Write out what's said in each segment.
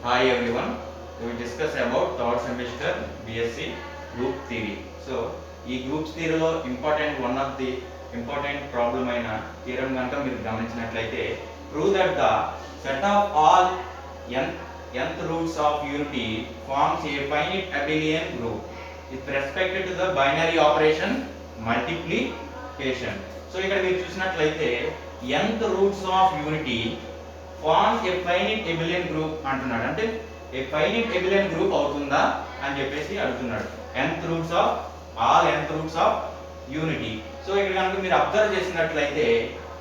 Hi everyone. We will discuss about third semester BSc group theory. So ఈ groups థియరీలో one of the important problem అయిన theorem కనుక మీరు గమనించినట్లయితే prove that the set of all nth roots of unity forms a finite abelian group with respect to the binary operation multiplication. So ఇక్కడ మీరు చూసినట్లయితే nth roots of unity forms a finite abelian group అంటున్నాడు. అంటే ఏ finite abelian group అవుతుందా అని చెప్పేసి అడుగుతున్నాడు. nth roots of all nth roots of unity. So ఇక్కడ కనుక మీరు అబ్జర్వ్ చేసినట్లయితే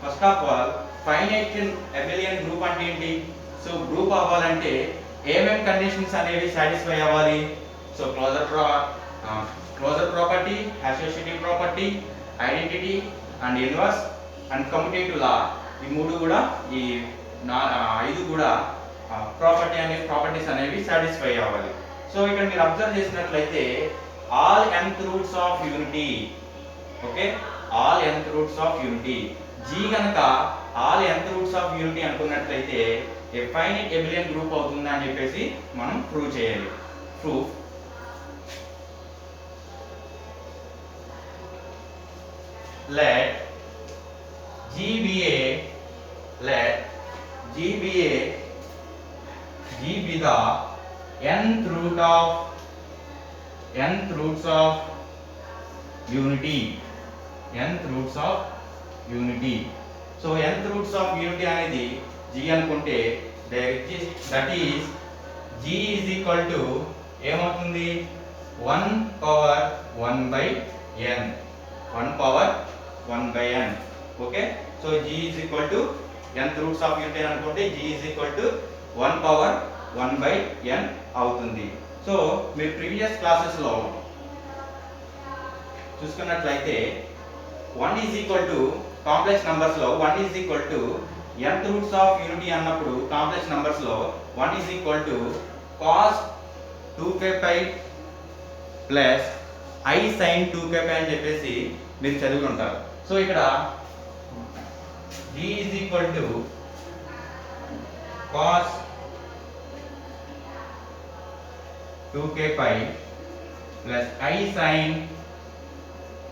first of all finite abelian group అంటే ఏంటి? సో గ్రూప్ అవ్వాలంటే ఏమేం కండిషన్స్ అనేవి సాటిస్ఫై అవ్వాలి? So closure property, associative property, identity and inverse and commutative law, ఈ మూడు కూడా ఈ 5 కూడా ప్రాపర్టీస్ అనేవి సాటిస్ఫై అవ్వాలి. సో ఇక్కడ మీరు అబ్జర్వ్ చేసినట్లయితే all nth roots of unity, okay, all nth roots of unity, G గనక all nth roots of unity అనుకున్నట్లయితే ఏ ఫైనైట్ abelian గ్రూప్ అవుతుందా అని చెప్పేసి మనం ప్రూవ్ చేయాలి. Proof let G be the nth roots of unity. So nth roots of unity అనేది G అనుకుంటే that is G is equal to ఏమవుతుంది? 1 power 1 by n. Okay, so G is equal to nth roots of unity అనుకుంటే G is equal to 1 power 1 by n అవుతుంది. So మీరు previous classes లో చూసుకున్నట్లయితే 1 is equal to complex numbers లో 1 is equal to nth roots of unity అన్నప్పుడు complex numbers లో 1 is equal to cos 2k pi plus I sin 2k pi అని చెప్పేసి మీరు చదివి ఉంటారు. సో ఇక్కడ G is equal to cos 2k pi plus I sin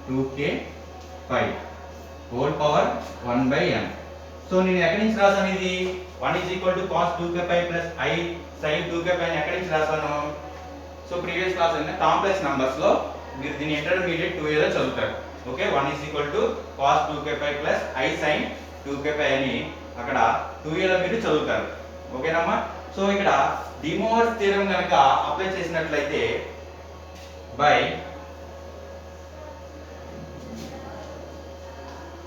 2k pi whole power 1 by n. So నేను ఎక్కడి నుంచి రాసాను? ఇది 1 is equal to cos 2k pi plus I sin 2k pi అని ఎక్కడి నుంచి రాసాను? సో ప్రీవియస్ క్లాస్ అయిన కాంప్లెక్స్ నంబర్స్ లో మీరు దీని ఇంటర్మీడియట్ 2a లో చదువుతారు. Okay, 1 is equal to cos 2k pi plus I sin 2k pi అని అక్కడ 2a లో మీరు చదువుతారు. ఓకేనమ్మా? సో ఇక్కడ డి మోవర్స్ థియరం కనుక అప్లై చేసినట్లయితే బై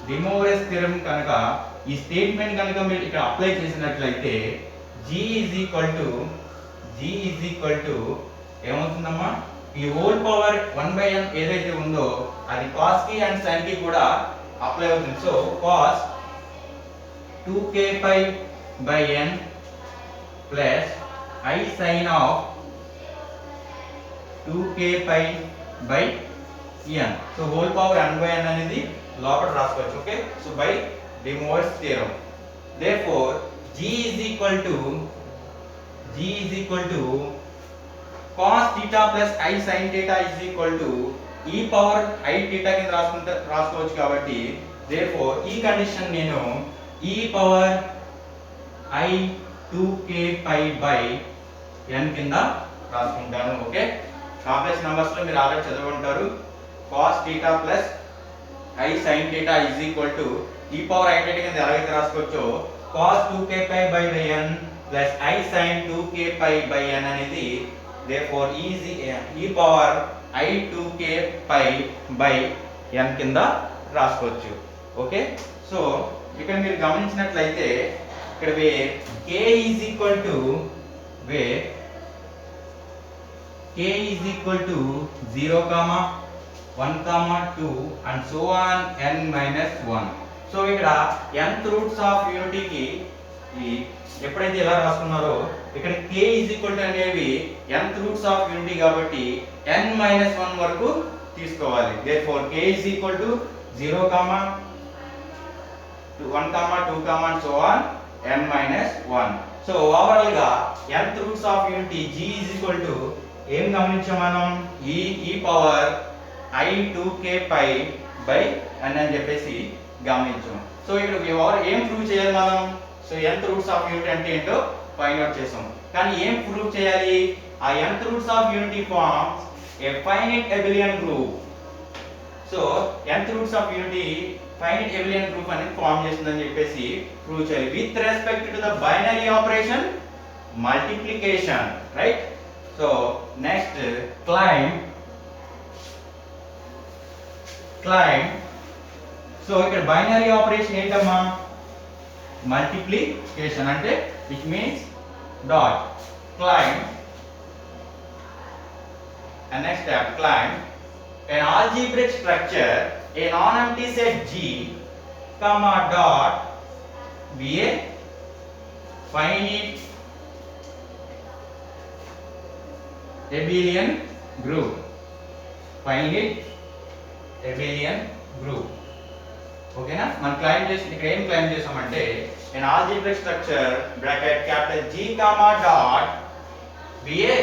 డి మోవర్స్ థియరం కనుక ఈ స్టేట్మెంట్ కనుక మీరు ఇక్కడ అప్లై చేసినట్లయితే G is equal to ఏమవుతుందమ్మా? ఈ హోల్ పవర్ 1 by n ఏదైతే ఉందో అది cos కి అండ్ sin కి కూడా అప్లై అవుతుంది. So cos 2k pi by n plus I sin of 2k pi by n. So whole power n by n అనేది లోపల రాసుకోవచ్చు. Okay, so by de Moivre's theorem therefore G is equal to cos theta plus I sin theta is equal to e power I theta కింద రాసుకోవచ్చు. కాబట్టి therefore ఈ condition నేను e power I 2k pi by n కింద రాసుకుంటాను. Okay, complex numbers లో మీరు already చదివి ఉంటారు. cos theta plus I sin theta is equal to e power I theta కింద ఎలాగైతే రాసుకోవచ్చో cos 2k pi by n plus I sin 2k pi by n అనేది therefore e power I 2k pi by n కింద రాసుకోవచ్చు. Okay, so ఇక్కడ మీరు గమనించినట్లయితే ఇక్కడ k is equal to 0, 1, 2 and so on n minus 1. So ఇక్కడ nth roots of unity కి ఈ ఎప్పుడైతే ఎలా రాసుకున్నారో ఇక్కడ k is equal to అనేవి nth roots of unity కాబట్టి n minus 1 వరకు తీసుకోవాలి. therefore k is equal to 0, 1, 2 and so on n minus 1. So overall గా nth roots of unity g is equal to ఏం గమనించాం మనం e power I 2k pi by n అని చెప్పేసి గమనించాం. సో ఇక్కడ ఏం ప్రూవ్ చేయాలి మనం? So nth roots of unity అంటే ఏంటో ఫైండ్ అవుట్ చేసాం. కానీ ఏం ప్రూవ్ చేయాలి? ఆ nth roots of unity forms a finite abelian group. So nth roots of unity finite abelian group అనేది ఫార్మ్ చేస్తుందని చెప్పేసి ప్రూవ్ చేయాలి with respect to the binary operation multiplication, right? So next claim. So ఇక్కడ binary operation ఏంటమ్మా? Multiplication అంటే it means dot claim. And next step, climb an algebraic structure, a non-empty set G, comma dot be a finite abelian group. Finite abelian group. ఓకేనా? మనం claim చేసి ఇక్కడ ఏం claim చేసామంటే an algebraic structure bracket capital G comma dot be a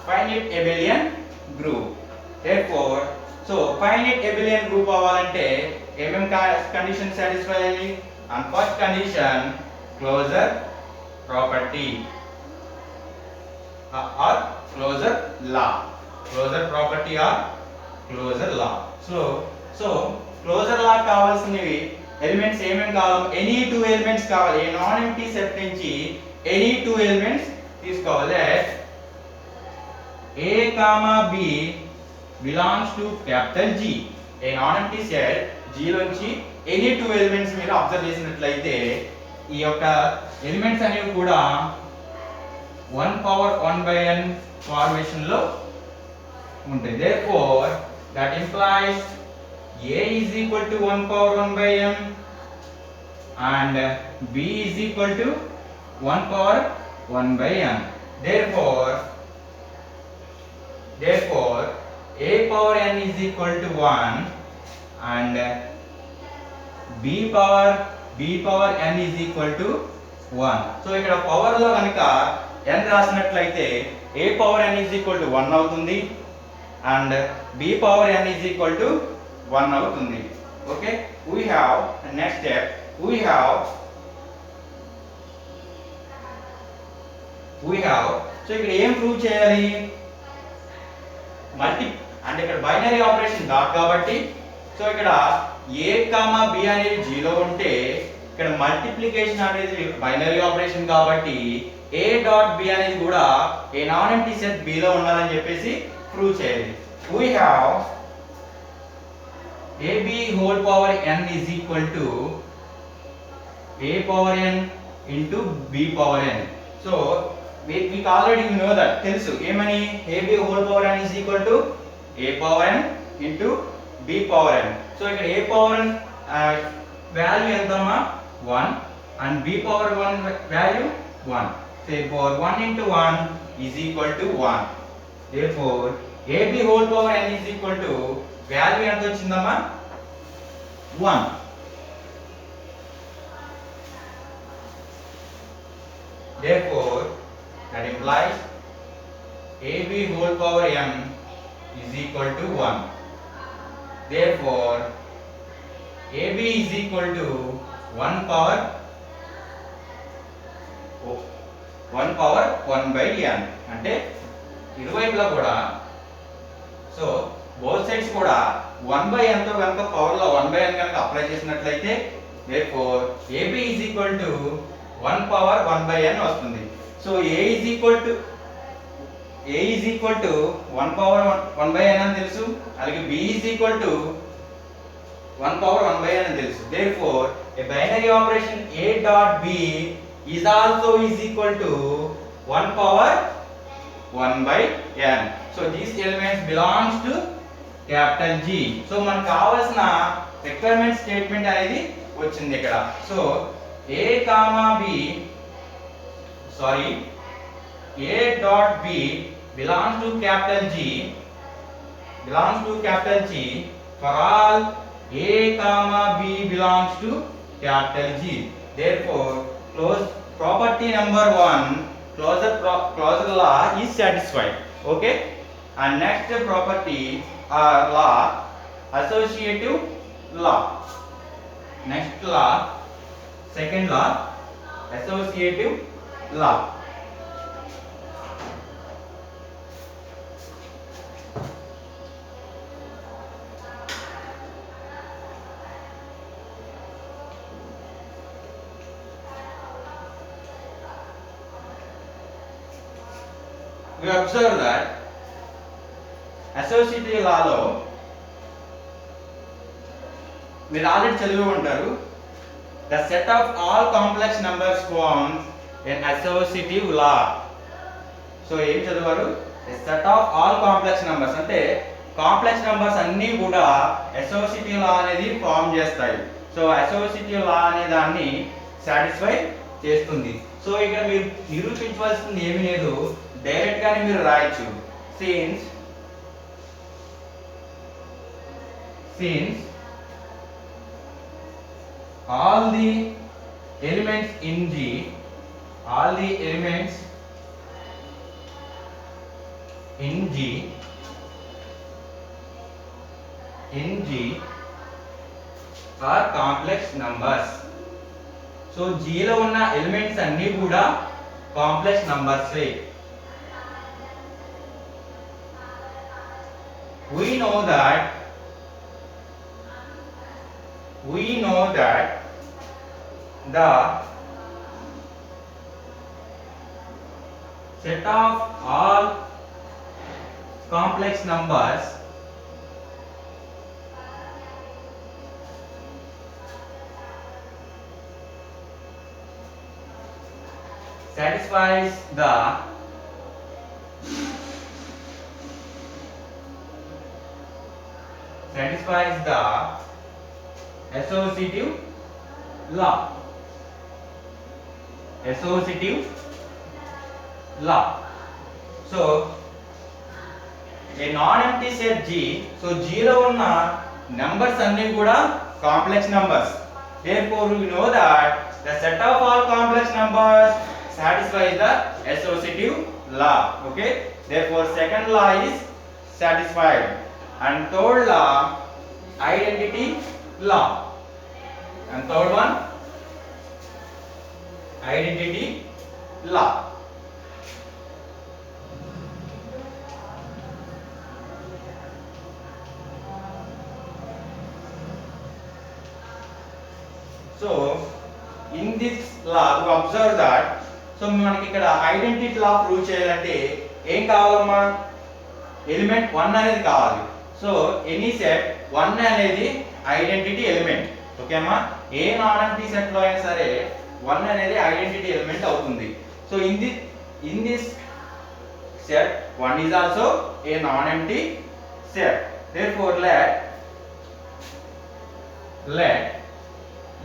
finite abelian group. Therefore, so finite abelian group అవ్వాలంటే ఏమేం condition satisfy అయ్యాలి? And first condition closure property or closure law. Closure property or closure law. So closure law కావాల్సినవి elements ఏమేం కావాలి? Any two elements కావాలి. A non empty set నుంచి any two elements తీసుకోవాలి. A comma B belongs to capital G. A non-empty set G లోంచి any two elements మీరు observe చేసినట్లయితే ఈ యొక్క ఎలిమెంట్స్ అనేవి కూడా 1 పవర్ 1 by n ఫార్మేషన్ లో ఉంటాయి. Therefore, that implies A is equal to 1 power 1 by n and B is equal to 1 power 1 by n. Therefore, A power n is equal to 1 and B power n is equal to 1. So ఇక్కడ power లో కనుక n రాసినట్లయితే A power n is equal to 1 అవుతుంది and B power n is equal to 1 అవుతుంది. Okay, we have next step. we have so ఇక్కడ ఏం prove చేయాలి? అంటే ఇక్కడ బైనరీ ఆపరేషన్ డాట్ కాబట్టి సో ఇక్కడ a కామా b అనేది g లో ఉంటే ఇక్కడ మల్టిప్లికేషన్ అనేది బైనరీ ఆపరేషన్ కాబట్టి a డాట్ b అనేది కూడా ఏ నాన్ ఎంప్టీ సెట్ b లో ఉండాలని చెప్పేసి ప్రూవ్ చేయాలి. we have ab whole power n is equal to a power n into b power n. so we already know that తెలుసు ఏమని ab whole power n is equal to a power n into b power n. So ఇక్కడ a power n value ఎంతమ్మా? 1 and b power 1 value 1. so a power 1 into 1 is equal to 1. therefore ab whole power n is equal to value ఎంత వచ్చిందమ్మా? 1. therefore that implies ab whole power n is equal to 1. therefore ab is equal to 1 power 1 by n. అంటే ఇరువైపులా కూడా so both sides కూడా 1 by n తో కనుక power లో 1 by n కనుక అప్లై చేసినట్లయితే therefore ab is equal to 1 power 1 by n వస్తుంది. So a is equal to 1 power 1 by n అని తెలుసు, అలాగే b is equal to 1 power 1 by n అని తెలుసు. therefore a binary operation a dot b is also is equal to 1 power 1 by n. so these elements belongs to capital G. So మనకు కావాల్సిన requirement statement అనేది వచ్చింది ఇక్కడ. So a comma b a dot b belongs to capital G for all a comma b belongs to capital G. therefore property number 1, closure law is satisfied. Okay, and next property law, associative law. Next law, second law, associative law. We observe that associative law లో మీరు already చదివి ఉంటారు. The set of all complex numbers forms an associative law. So ఏం చదివారు? A set of all complex numbers అంటే complex numbers అన్నీ కూడా associative లా అనేది ఫామ్ చేస్తాయి. సో అసోసియేటివ్ లా అనే దాన్ని సాటిస్ఫై చేస్తుంది. సో ఇక్కడ మీరు నిరూపించవలసింది ఏమీ లేదు, డైరెక్ట్ గానే మీరు రాయొచ్చు. since all the elements in G are complex numbers. So G లో ఉన్న ఎలిమెంట్స్ అన్నీ కూడా complex numbers. we know that the set of all complex numbers satisfies the associative law. So a non-empty set G, so G లో ఉన్న numbers అన్నీ కూడా complex numbers. Therefore we know that the set of all complex numbers satisfies the associative law. Okay, therefore second law is satisfied. And third law, identity law. And third one, identity law. So in this law we observe that, so మనకి ఇక్కడ identity లా prove చేయాలంటే ఏం కావాలమ్మా? Element 1 అనేది కావాలి. So any set 1 అనేది identity element. Okay అమ్మా, ఏ non empty set లో అయినా సరే 1 అనేది ఐడెంటిటీ ఎలిమెంట్ అవుతుంది. So in this set 1 is also a non empty set. Therefore let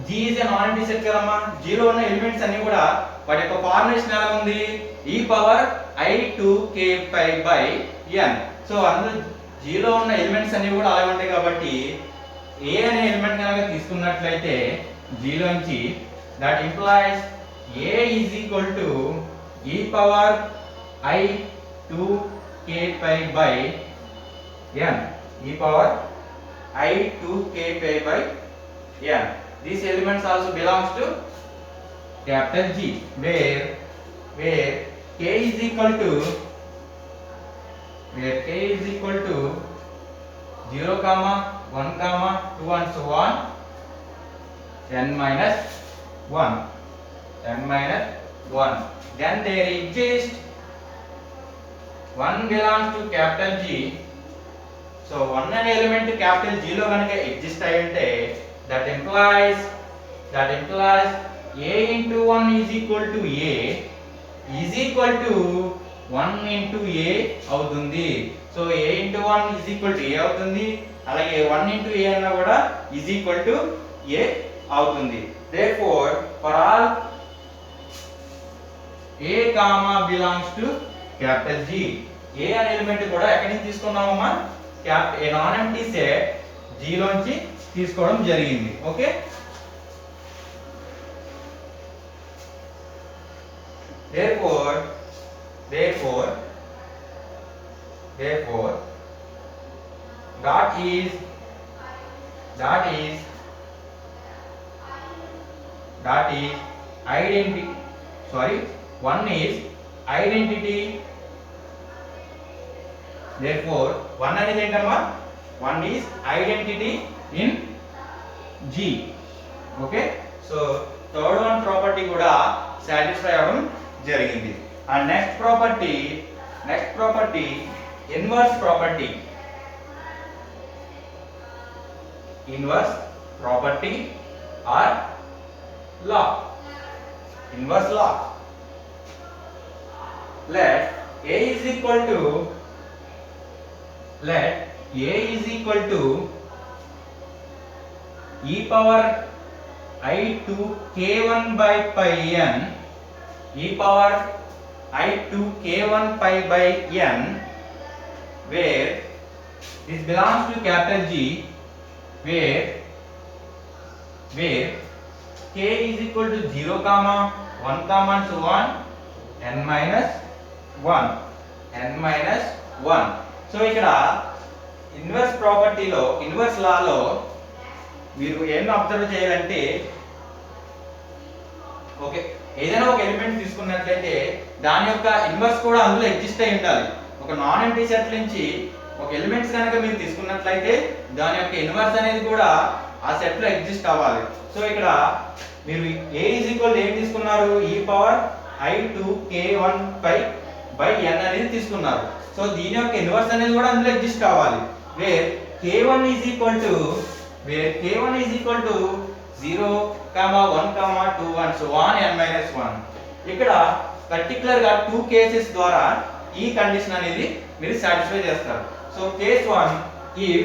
G is a non empty set కదమ్మా. G లో ఉన్న ఎలిమెంట్స్ అన్ని కూడా వాటి యొక్క ఫార్ములేషన్ ఎలా ఉంది? e power i2k pi by n. So అందులో G లో ఉన్న ఎలిమెంట్స్ అన్ని కూడా అలాగే ఉంటాయి కాబట్టి a అనే ఎలిమెంట్ కనుక తీసుకున్నట్లయితే G లోంచి that implies a is equal to e power i2k pi by n. e power i2k pi by n. These elements also belongs to capital G, where k is equal to 0, 1, 2 and so on, n minus 1. Then there exists 1 belongs to capital G. So 1 అనే element capital G లో కనుక exist అయి ఉంటే that implies a into 1 is equal to a is equal to 1 into a అవుతుంది. So a into 1 is equal to a అవుతుంది. అలాగే 1 into a అన్న కూడా is equal to a అవుతుంది. Therefore for all a comma belongs to capital G, a అనే element కూడా ఎక్కడి నుంచి తీసుకున్నామమ్మా? a non empty set G లోంచి తీసుకోవడం జరిగింది. Okay, therefore therefore therefore dot is identity, sorry, 1 is identity, therefore 1 అనేది ఏంటమ్మా, 1 is identity in G. Okay, so third one property కూడా సాటిస్ఫై అవ్వడం జరిగింది. And next property inverse property or law. Inverse law. Let A is equal to e power I to k1 by pi n, e power I to k1 pi by n, where this belongs to capital G, where k is equal to 0 comma 1 comma and so on n minus 1. So ఇక్కడ inverse ప్రాపర్టీలో inverse లాలో మీరు ఏం observe చేయాలంటే, okay, ఏదైనా ఒక element తీసుకున్నట్లయితే దాని యొక్క inverse కూడా అందులో ఎగ్జిస్ట్ అయి ఉండాలి. ఒక నాన్ ఎంప్టీ సెట్ నుంచి ఒక ఎలిమెంట్స్ కనుక మీరు తీసుకున్నట్లయితే దాని యొక్క ఇన్వర్స్ అనేది కూడా ఆ సెట్ లో ఎగ్జిస్ట్ అవ్వాలి. సో ఇక్కడ మీరు a is equal ఏం తీసుకున్నారు, e power I to k1 pi by n అనేది తీసుకున్నారు. సో దీని యొక్క ఇన్వర్స్ అనేది కూడా అందులో ఎగ్జిస్ట్ అవ్వాలి. Where k1 is equal to 0 comma 1 comma 2 and so on n minus 1. ఇక్కడ పర్టికులర్ గా 2 కేసెస్ ద్వారా ఈ కండిషన్ అనేది మీరు సాటిస్ఫై చేస్తారు. So case 1, if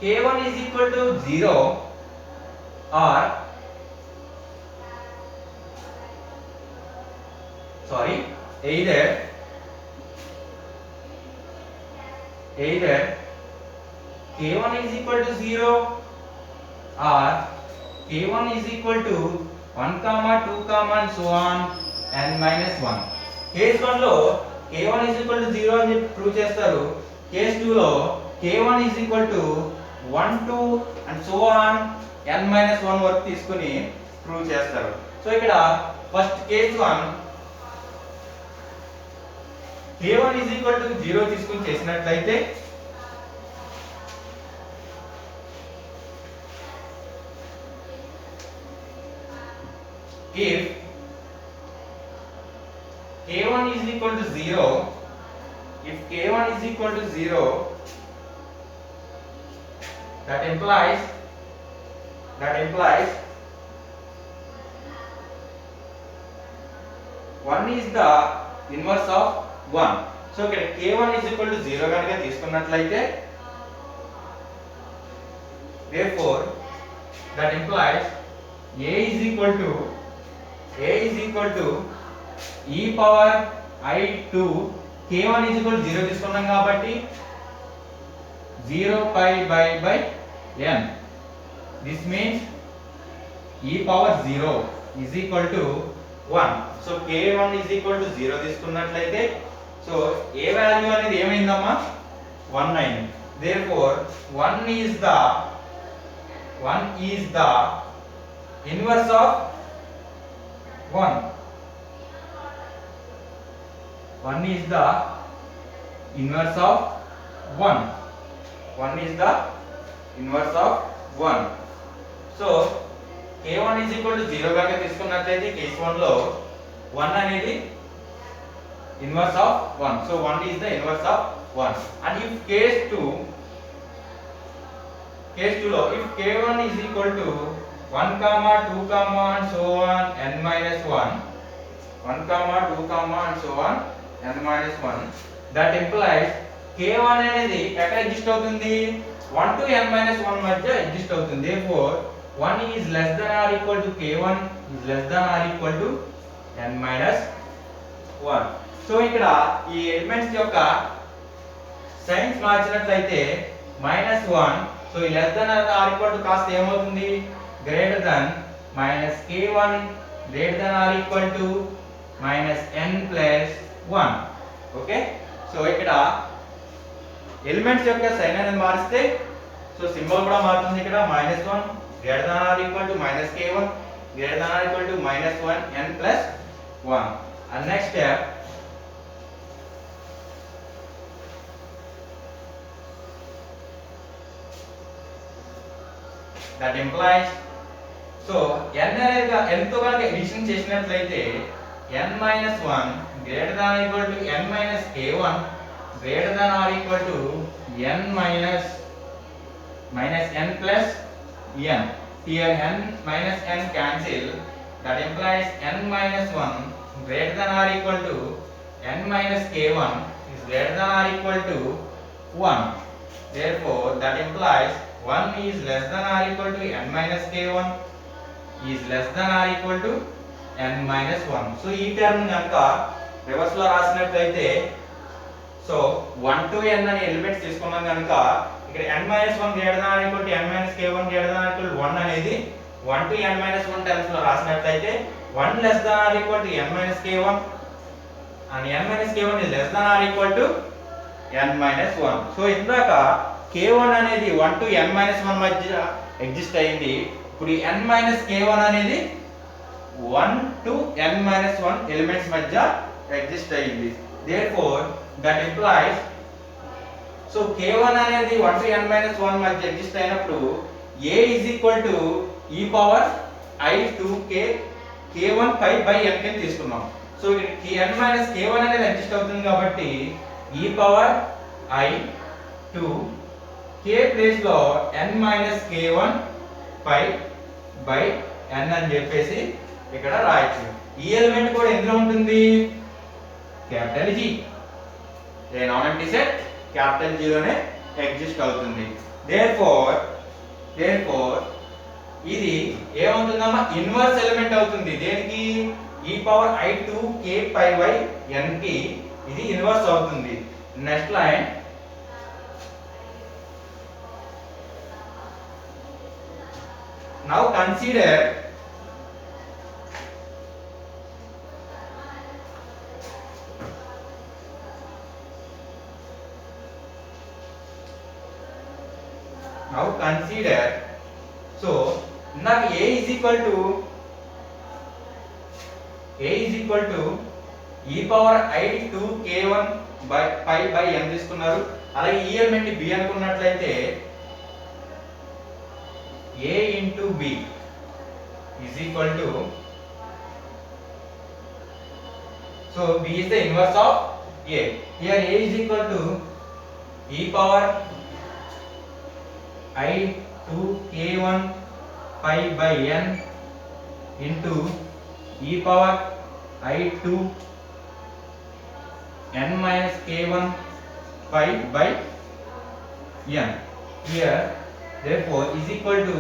k1 is equal to 0 or either k1 is equal to 0 or k1 is equal to 1 comma 2 comma and so on n minus 1. Case 1 లో k1 is equal to 0 అని చెప్పి prove చేస్తారు. Case 2 లో k1 is equal to 1 2 and so on n minus 1 వరకు తీసుకొని prove చేస్తారు. So ఇక్కడ first case 1 k1 is equal to 0 తీసుకొని చేసినట్లయితే if k1 is equal to 0, that implies 1 is the inverse of 1. So ఇక్కడ k1 is equal to 0 కనుక తీసుకున్నట్లయితే therefore that implies a is equal to e power I to k1 is equal to 0 తీసుకున్నాం కాబట్టి 0 pi by n. This means e power 0 is equal to 1. So k1 is equal to 0 తీసుకున్నట్లయితే so ఏ value అనేది ఏమైందమ్మా, 1 అయింది. therefore 1 is the inverse of 1. 1 is the inverse of 1. 1 is the inverse of 1. So k1 is equal to 0 కనుక తీసుకున్నట్లయితే case 1 లో 1 అనేది inverse of 1. So 1 is the inverse of 1. And if case 2 లో if k1 is equal to 1 comma 2 comma and so on n minus 1, 1 comma 2 comma and so on n minus 1, that implies k1 అనేది ఎక్కడ exist అవుతుంది, 1 to n minus 1 మధ్య exist అవుతుంది. therefore 1 is less than or equal to k1 is less than or equal to n minus 1. So ఇక్కడ ఈ elements యొక్క signs మార్చినట్లయితే -1, so ఈ less than or equal to కాస్త ఏమవుతుంది, greater than -k1 greater than or equal to minus n plus 1. Okay, so ఇక్కడ elements యొక్క sign అనేది మారిస్తే సో సింబల్ కూడా మారుతుంది. ఇక్కడ -1 greater than or equal to -k1 greater than or equal to -1 n plus 1. And next step, that implies so n అనేది n తో కనుక ఎడిషన్ చేసినట్లయితే n minus 1 greater than or equal to n minus k1 greater than or equal to n minus n plus n. Here n minus n cancel, that implies n minus 1 greater than or equal to n minus k1 is greater than or equal to 1. Therefore that implies 1 is less than or equal to n minus k1 is less than or equal to n minus 1. So ఈ term గనుక reverse లో రాసినట్లయితే so 1 to n అనే elements తీసుకున్నాం గనుక ఇక్కడ n minus 1 greater than or equal to n minus k1 greater than or equal to 1 అనేది 1 to n minus 1 terms లో రాసినట్లయితే 1 less than or equal to n minus k1 and n minus k1 is less than or equal to n minus 1. So ఇందాక k1 అనేది 1 to n minus 1 మధ్య exist అయ్యింది. ఇప్పుడు n minus k1 అనేది 1 to n minus 1 elements మధ్య exist అయ్యింది. Therefore that implies so k1 అనేది 1 to n minus 1 మధ్య ఎగ్జిస్ట్ అయినప్పుడు a is equal to e power I 2k k1 pi by n ని తీసుకున్నాం. సో ఇక్కడ n minus k1 అనేది ఎగ్జిస్ట్ అవుతుంది కాబట్టి e power I 2 k place లో n minus k1 pi by n అని చెప్పేసి ఇక్కడ రాయొచ్చు. ఈ ఎలిమెంట్ కూడా ఎందులో ఉంటుంది? Capital G. A non empty set capital G లోనే ఎగ్జిస్ట్ అవుతుంది. therefore ఇది ఏమవుతుందమ్మా? ఇన్వర్స్ ఎలిమెంట్ అవుతుంది. దేనికి? e power I 2 k pi by n కి ఇది ఇన్వర్స్ అవుతుంది. Next line, now consider so now a is equal to e power I 2 k1 by pi by n తీసుకున్నారు. అలాగే ఈ ఎలిమెంట్ b అనుకున్నట్లయితే a into b is equal to so b is the inverse of a. Here a is equal to e power I 2 k1 pi by n into e power I 2 n minus k1 pi by n. Here therefore is equal to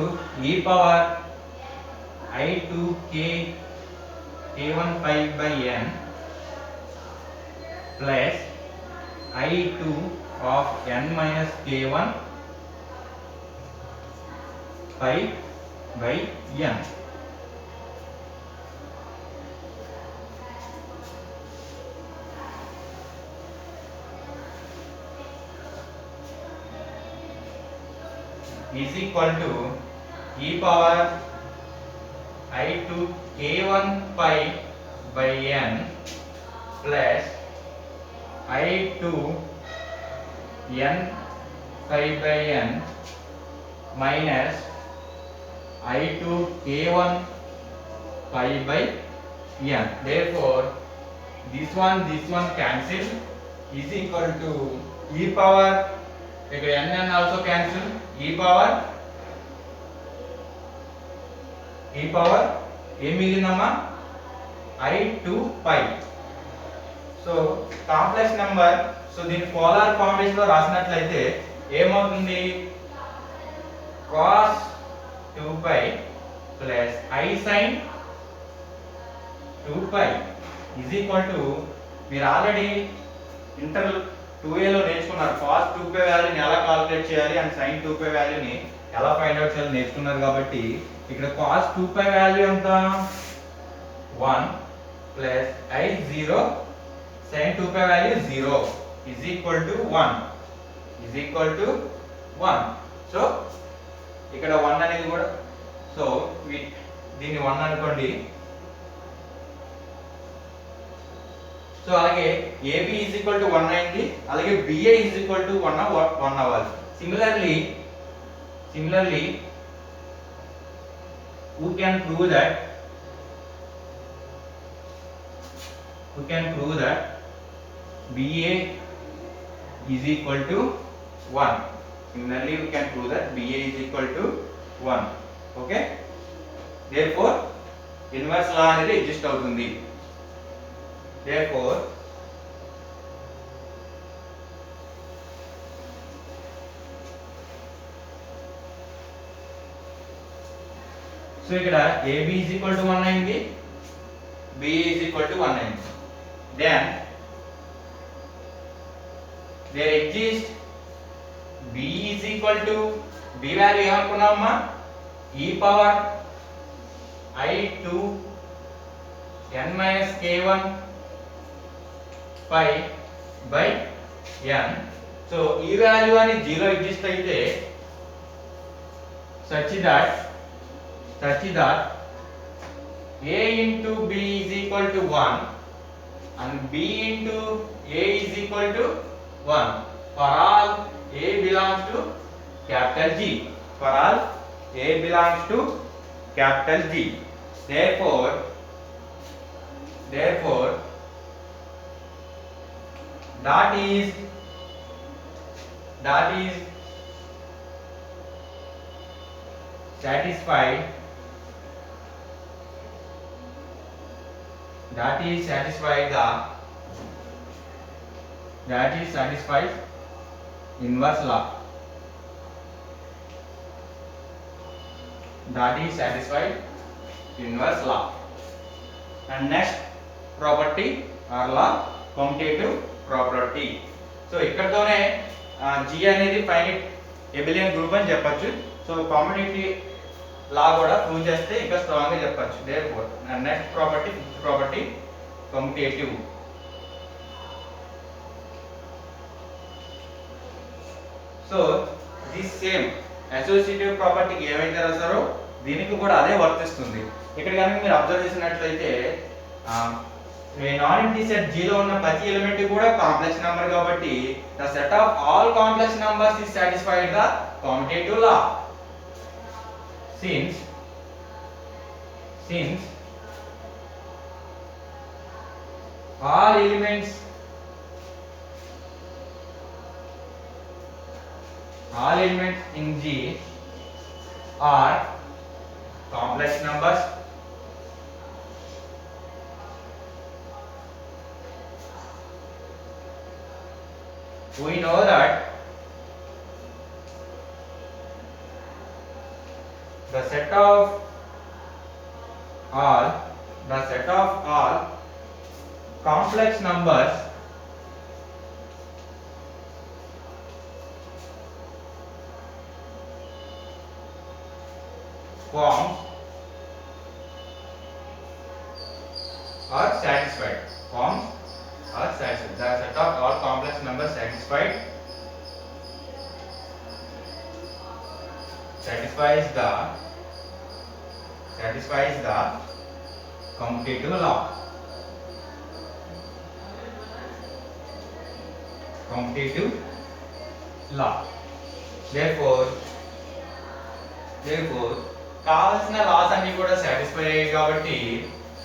e power I 2 k1 pi by n plus I 2 of n minus k1 pi by n. is equal to e power I 2 k1 pi by n plus I 2 n pi by n minus I 2 k1 pi by n. Therefore this one cancel is equal to e power ఇక్కడ n also cancel e power ఏం మిగిలిందమ్మా? I 2 pi. So complex number so దీని polar formation లో రాసినట్లయితే ఏమవుతుంది? cos 2 pi plus I sin 2 pi is equal to మీరు already inter 2a లో నేర్చుకున్నారు. cos 2 pi వాల్యూని ఎలా కాలిక్యులేట్ చేయాలి అండ్ sin 2 pi వాల్యూని ఎలా ఫైండ్ అవుట్ చేయాలి నేర్చుకున్నారు. కాబట్టి ఇక్కడ cos 2 pi వాల్యూ ఎంత? 1 plus I 0 sin 2 pi value 0 is equal to 1 is equal to 1. So ఇక్కడ 1 అనేది కూడా సో దీన్ని 1 అనుకోండి. సో అలాగే AB is equal to 1 అయింది, అలాగే BA is equal to 1 అవ్వాలి. Similarly who can prove that BA is equal to 1. Similarly we can prove that BA is equal to 1. Okay, therefore inverse law అనేది exist అవుతుంది. Therefore so ఇక్కడ AB is equal to 1 అయింది, BA is equal to 1 అయింది. Then there exists B is equal to B value ఏమనుకున్నామమ్మా e power I2 n minus k1 pi by n. So ఈ value అని 0 exist అయితే such that A into B is equal to 1 and B into A is equal to 1 for all A belongs to capital G. For all A belongs to capital G. Therefore that is satisfied inverse law. And next property or law, commutative property. So ఇక్కడతోనే G అనేది finite abelian group అని చెప్పొచ్చు. So కామ్యుటేటివ్ లా కూడా prove చేస్తే ఇంకా strong గా చెప్పొచ్చు. Therefore next property, fifth property, commutative. So this same associative ప్రాపర్టీకి ఏమైతే రాసారో దీనికి కూడా అదే వర్తిస్తుంది. ఇక్కడ కనుక మీరు అబ్జర్వ్ చేసినట్లయితే నాన్ ఎంప్టీ సెట్ G లో ఉన్న ప్రతి ఎలిమెంట్ కూడా కాంప్లెక్స్ నెంబర్ కాబట్టి the set of all complex numbers is satisfied the commutative law. Since all elements in G are complex numbers, we know that the set of all complex numbers forms are satisfied. The set of all complex numbers satisfies the commutative law. Therefore కావాల్సిన loss అన్ని కూడా satisfy అయ్యాయి కాబట్టి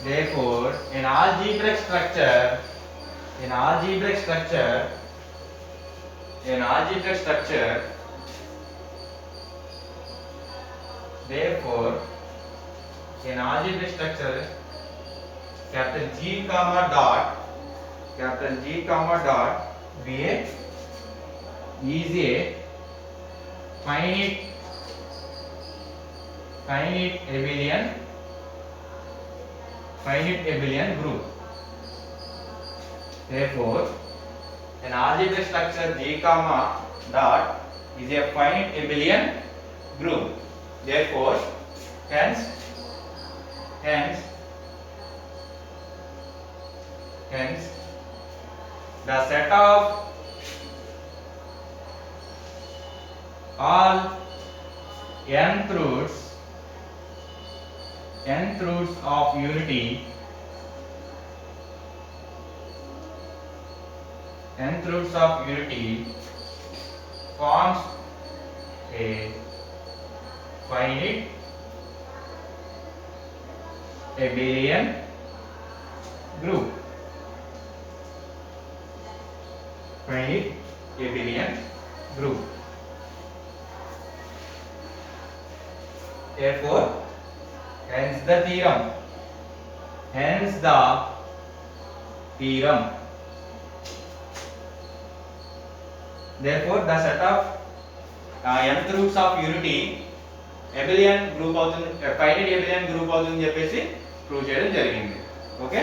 therefore in algebraic structure capital G comma dot BA is a finite abelian group. Therefore an algebraic structure G comma dot is a finite abelian group. Therefore hence hence the set of all nth roots of unity forms a finite abelian group. Finite abelian group. Therefore, hence the theorem. Therefore, the set of nth roots of unity abelian group అవుతుంది, finite abelian group అవుతుందని చెప్పేసి prove చేయడం జరిగింది. Okay.